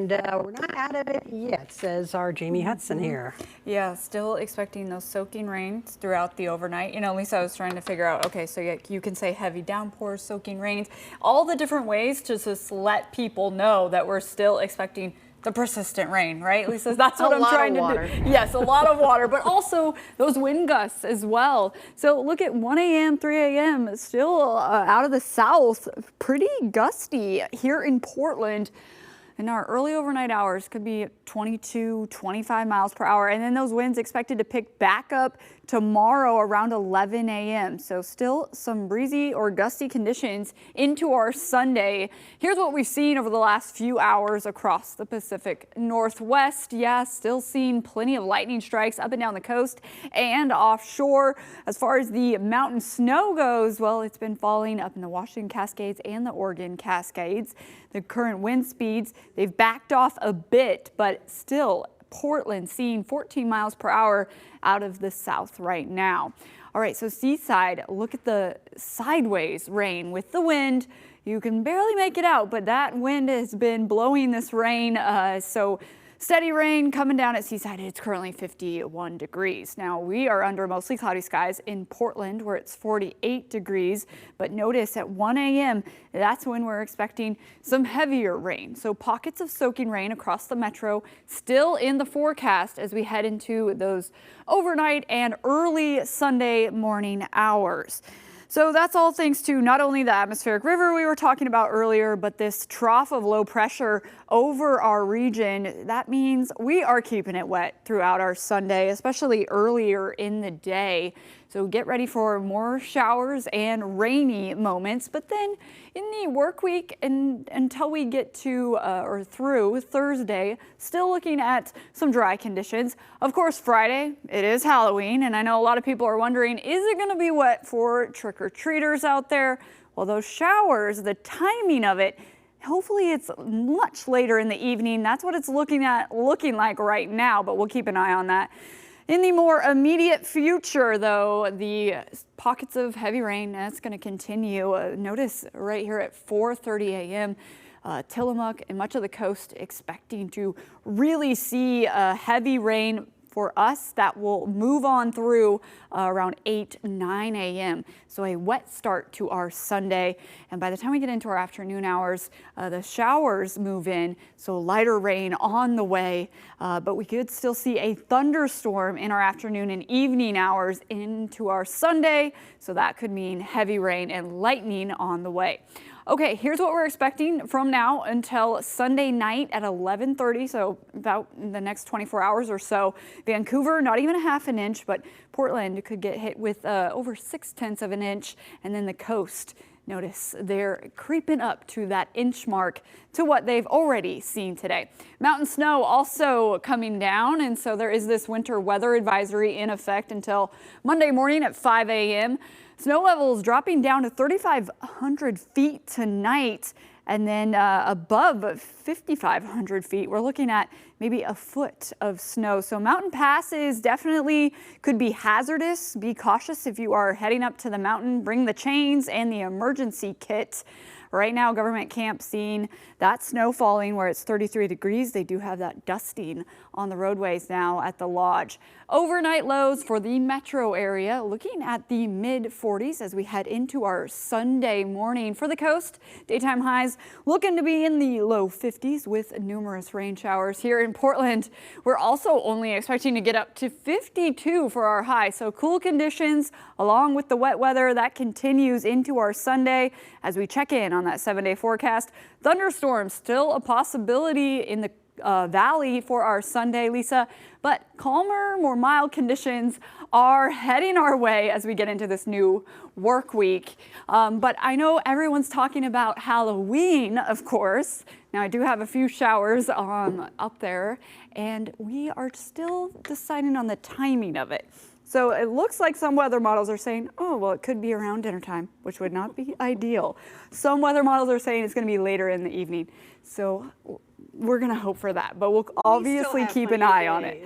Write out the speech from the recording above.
And we're not out of it yet, says our Jamie Hudson here. Yeah, still expecting those soaking rains throughout the overnight. You know, Lisa, I was trying to figure out, okay, so you can say heavy downpours, soaking rains, all the different ways to just let people know that we're still expecting the persistent rain, right, Lisa? That's what I'm trying to do. Yes, a lot of water, but also those wind gusts as well. So look at 1 a.m., 3 a.m., still out of the south, pretty gusty here in Portland. And our early overnight hours could be 22, 25 miles per hour. And then those winds expected to pick back up tomorrow around 11 a.m. So still some breezy or gusty conditions into our Sunday. Here's what we've seen over the last few hours across the Pacific Northwest. Yeah, still seeing plenty of lightning strikes up and down the coast and offshore. As far as the mountain snow goes, well, it's been falling up in the Washington Cascades and the Oregon Cascades. The current wind speeds, they've backed off a bit, but still Portland seeing 14 miles per hour out of the south right now. All right, so seaside, look at the sideways rain with the wind. You can barely make it out, but that wind has been blowing this rain. So steady rain coming down at Seaside. It's currently 51 degrees. Now we are under mostly cloudy skies in Portland where it's 48 degrees. But notice at 1 a.m. that's when we're expecting some heavier rain. So pockets of soaking rain across the metro still in the forecast as we head into those overnight and early Sunday morning hours. So that's all thanks to not only the atmospheric river we were talking about earlier, but this trough of low pressure over our region. That means we are keeping it wet throughout our Sunday, especially earlier in the day. So get ready for more showers and rainy moments. But then in the work week and until we get to or through Thursday, still looking at some dry conditions. Of course, Friday, it is Halloween. And I know a lot of people are wondering, is it going to be wet for trick-or-treaters out there? Well, those showers, the timing of it, hopefully it's much later in the evening. That's what it's looking like right now, but we'll keep an eye on that. In the more immediate future, though, the pockets of heavy rain, that's going to continue. Notice right here at 4:30 a.m., Tillamook and much of the coast expecting to really see heavy rain for us that will move on through around 8, 9 a.m. So a wet start to our Sunday. And by the time we get into our afternoon hours, the showers move in. So lighter rain on the way, but we could still see a thunderstorm in our afternoon and evening hours into our Sunday. So that could mean heavy rain and lightning on the way. Okay, here's what we're expecting from now until Sunday night at 11:30, so about the next 24 hours or so. Vancouver, not even a half an inch, but Portland could get hit with over 0.6 of an inch, and then the coast. Notice they're creeping up to that inch mark to what they've already seen today. Mountain snow also coming down, and so there is this winter weather advisory in effect until Monday morning at 5 a.m. Snow levels dropping down to 3,500 feet tonight, and then above 5,500 feet, we're looking at maybe a foot of snow. So mountain passes definitely could be hazardous. Be cautious if you are heading up to the mountain. Bring the chains and the emergency kit. Right now, government camp seeing that snow falling where it's 33 degrees. They do have that dusting on the roadways now at the lodge. Overnight lows for the metro area, looking at the mid-40s as we head into our Sunday morning. For the coast, daytime highs looking to be in the low 50s with numerous rain showers. Here in Portland, we're also only expecting to get up to 52 for our high. So cool conditions along with the wet weather that continues into our Sunday as we check in on that 7-day forecast. Thunderstorms still a possibility in the valley for our Sunday, Lisa, but calmer, more mild conditions are heading our way as we get into this new work week. But I know everyone's talking about Halloween, of course. Now I do have a few showers up there, and we are still deciding on the timing of it. So it looks like some weather models are saying, oh, well, it could be around dinner time, which would not be ideal. Some weather models are saying it's going to be later in the evening. So we're going to hope for that, but we'll obviously keep an eye on it.